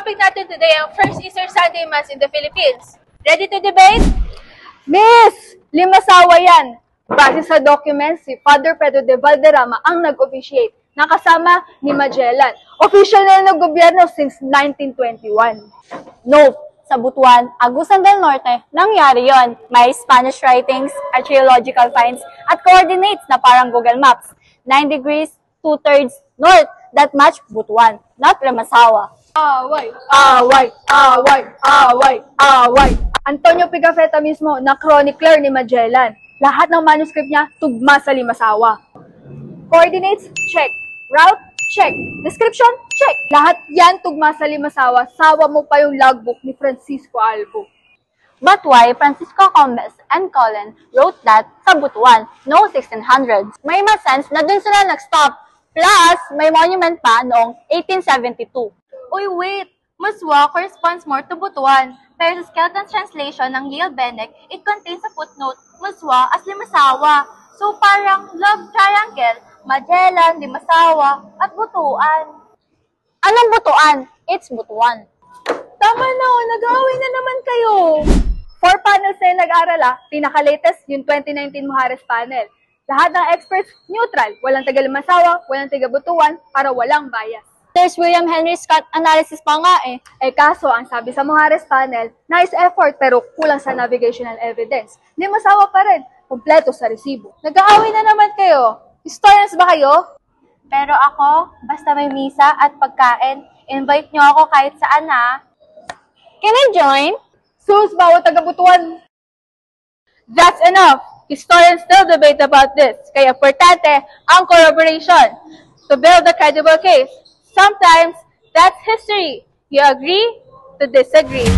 topic natin today ang first Easter Sunday Mass in the Philippines. Ready to debate? Miss! Limasawa yan! Base sa documents, si Father Pedro de Valderrama ang nag-officiate, nakasama ni Magellan. Official na ng gobyerno since 1921. Nope! Sa Butuan, Agusan del Norte, nangyari yon. May Spanish writings, archaeological finds, at coordinates na parang Google Maps. 9 degrees, 2/3 north that match Butuan, not Limasawa. Away! Away! Away! Away! Away! Antonio Pigafetta mismo na chronicler ni Magellan. Lahat ng manuscript niya tugma sa Limasawa. Coordinates? Check. Route? Check. Description? Check. Lahat yan tugma sa Limasawa. Sawa mo pa yung logbook ni Francisco Albo. But why Francisco Combes and Colin wrote that sa Butuan, no 1600s? May mas sense na dun sila nag-stop. Plus, may monument pa noong 1872. Uy, wait! Muswa corresponds more to Butuan, pero sa Skeleton's translation ng Yale Benec, it contains a footnote, Muswa as Limasawa. So parang love triangle, Magellan, Limasawa, at Butuan. Anong Butuan? It's Butuan. Tama na, nag-aaway na naman kayo. 4 panels na yung nag-aral pinaka-latest yung 2019 Mujeres panel. Lahat ng experts, neutral. Walang taga-Limasawa, walang taga-Butuan, para walang bias. There's William Henry Scott analysis pa nga eh. Kaso, ang sabi sa Mujeres panel, nice effort pero kulang sa navigational evidence. Limasawa pa rin, kompleto sa resibo. Nag-aaway na naman kayo. Historians ba kayo? Pero ako, basta may misa at pagkain, invite nyo ako kahit saan ha. Can I join? Sus, bawat taga-Butuan. That's enough! Historians still debate about this, kaya importante ang corroboration to build a credible case. Sometimes, that's history. You agree to disagree.